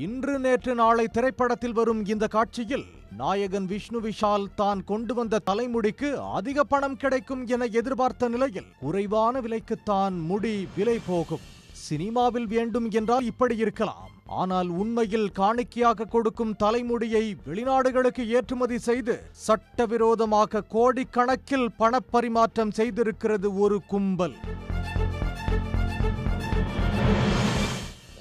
இன்று நேற்று நாளை திரைப்படத்தில் வரும் இந்த காட்சியில் நாயகன் விஷ்ணு விஷால் தான் கொண்டு வந்த தலைமுடிக்கு அதிக பணம் கிடைக்கும் என எதிர்பார்த்த நிலையில் குறைவான விலைக்குத்தான் முடி விலை போகும். சினிமாவில் வேண்டும் என்றால் இப்படி இருக்கலாம். ஆனால் உண்மையில் காணிக்கையாக கொடுக்கும் தலைமுடியை வெளிநாடுகளுக்கு ஏற்றுமதி செய்து சட்டவிரோதமாக கோடிக்கணக்கில் பணப்பரிமாற்றம் செய்திருக்கிறது ஒரு கும்பல்.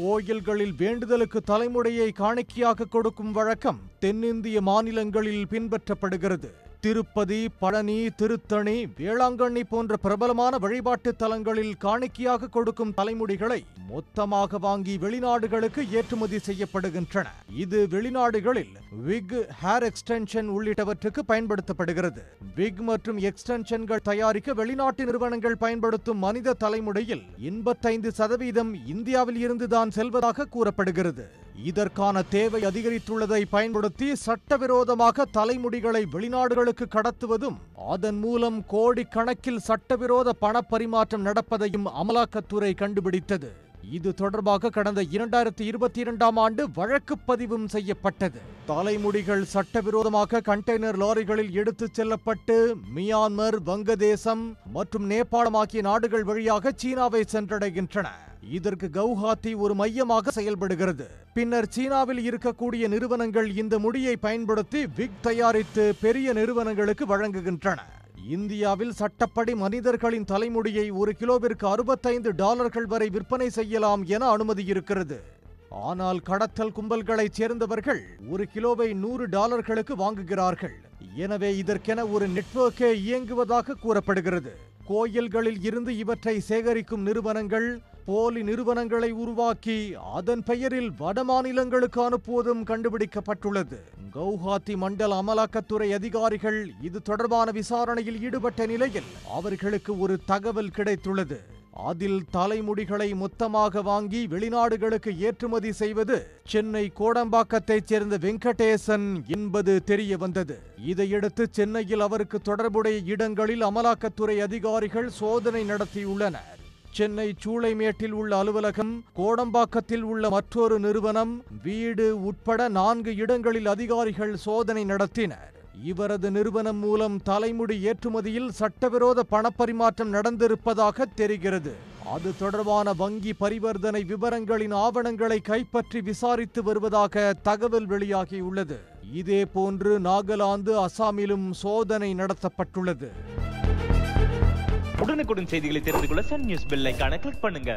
கோயில்களில் வேண்டுதலுக்கு தலைமுடியை காணிக்கையாக கொடுக்கும் வழக்கம் தென்னிந்திய மாநிலங்களில் பின்பற்றப்படுகிறது. திருப்பதி, பழனி, திருத்தணி, வேளாங்கண்ணி போன்ற பிரபலமான வழிபாட்டு தலங்களில் காணிக்கையாக கொடுக்கும் தலைமுடிகளை மொத்தமாக வாங்கி வெளிநாடுகளுக்கு ஏற்றுமதி செய்யப்படுகின்றன. இது வெளிநாடுகளில் விக், ஹேர் எக்ஸ்டென்ஷன் உள்ளிட்டவற்றுக்கு பயன்படுத்தப்படுகிறது. விக் மற்றும் எக்ஸ்டென்ஷன்கள் தயாரிக்க வெளிநாட்டு நிறுவனங்கள் பயன்படுத்தும் மனித தலைமுடியில் 85% இந்தியாவில் இருந்துதான் செல்வதாக கூறப்படுகிறது. இதற்கான தேவை அதிகரித்துள்ளதை பயன்படுத்தி சட்டவிரோதமாக தலைமுடிகளை வெளிநாடுகளுக்கு கடத்துவதும் அதன் மூலம் கோடிக்கணக்கில் சட்டவிரோத பணப்பரிமாற்றம் நடப்பதையும் அமலாக்கத்துறை கண்டுபிடித்தது. இது தொடர்பாக கடந்த 2022ஆம் ஆண்டு வழக்கு பதிவும் செய்யப்பட்டது. தலைமுடிகள் சட்டவிரோதமாக கண்டெய்னர் லாரிகளில் எடுத்துச் செல்லப்பட்டு மியான்மர், வங்கதேசம் மற்றும் நேபாளம் ஆகிய நாடுகள் வழியாக சீனாவை சென்றடைகின்றன. இதற்கு கவுஹாத்தி ஒரு மையமாக செயல்படுகிறது. பின்னர் சீனாவில் இருக்கக்கூடிய நிறுவனங்கள் இந்த முடியை பயன்படுத்தி விக் தயாரித்து பெரிய நிறுவனங்களுக்கு வழங்குகின்றன. இந்தியாவில் சட்டப்படி மனிதர்களின் தலைமுடியை ஒரு கிலோவிற்கு $65 வரை விற்பனை செய்யலாம் என அனுமதி இருக்கிறது. ஆனால் கடத்தல் கும்பல்களைச் சேர்ந்தவர்கள் ஒரு கிலோவை $100க்கு வாங்குகிறார்கள். எனவே இதற்கென ஒரு நெட்வொர்க்கே இயங்குவதாக கூறப்படுகிறது. கோயில்களில் இருந்து இவற்றை சேகரிக்கும் நிறுவனங்கள் போலி நிறுவனங்களை உருவாக்கி அதன் பெயரில் வடமாநிலங்களுக்கு அனுப்புவதும் கண்டுபிடிக்கப்பட்டுள்ளது. கவுஹாத்தி மண்டல அமலாக்கத்துறை அதிகாரிகள் இது தொடர்பான விசாரணையில் ஈடுபட்ட நிலையில் அவர்களுக்கு ஒரு தகவல் கிடைத்துள்ளது. அதில் தலைமுடிகளை மொத்தமாக வாங்கி வெளிநாடுகளுக்கு ஏற்றுமதி செய்வது சென்னை கோடம்பாக்கத்தைச் சேர்ந்த வெங்கடேசன் என்பது தெரிய வந்தது. இதையடுத்து சென்னையில் அவருக்கு தொடர்புடைய இடங்களில் அமலாக்கத்துறை அதிகாரிகள் சோதனை நடத்தியுள்ளனர். சென்னை சூளைமேட்டில் உள்ள அலுவலகம், கோடம்பாக்கத்தில் உள்ள மற்றொரு நிறுவனம், வீடு உட்பட 4 இடங்களில் அதிகாரிகள் சோதனை நடத்தினர். இவரது நிறுவனம் மூலம் தலைமுடி ஏற்றுமதியில் சட்டவிரோத பணப்பரிமாற்றம் நடந்திருப்பதாக தெரிகிறது. அது தொடர்பான வங்கி பரிவர்த்தனை விவரங்களின் ஆவணங்களை கைப்பற்றி விசாரித்து வருவதாக தகவல் வெளியாகியுள்ளது. இதே போன்று நாகாலாந்து, அசாமிலும் சோதனை நடத்தப்பட்டுள்ளது. உடனுக்குடன் செய்திகளை தெரிந்து கொள்ள சன் நியூஸ் பெல் ஐகானை கிளிக் பண்ணுங்க.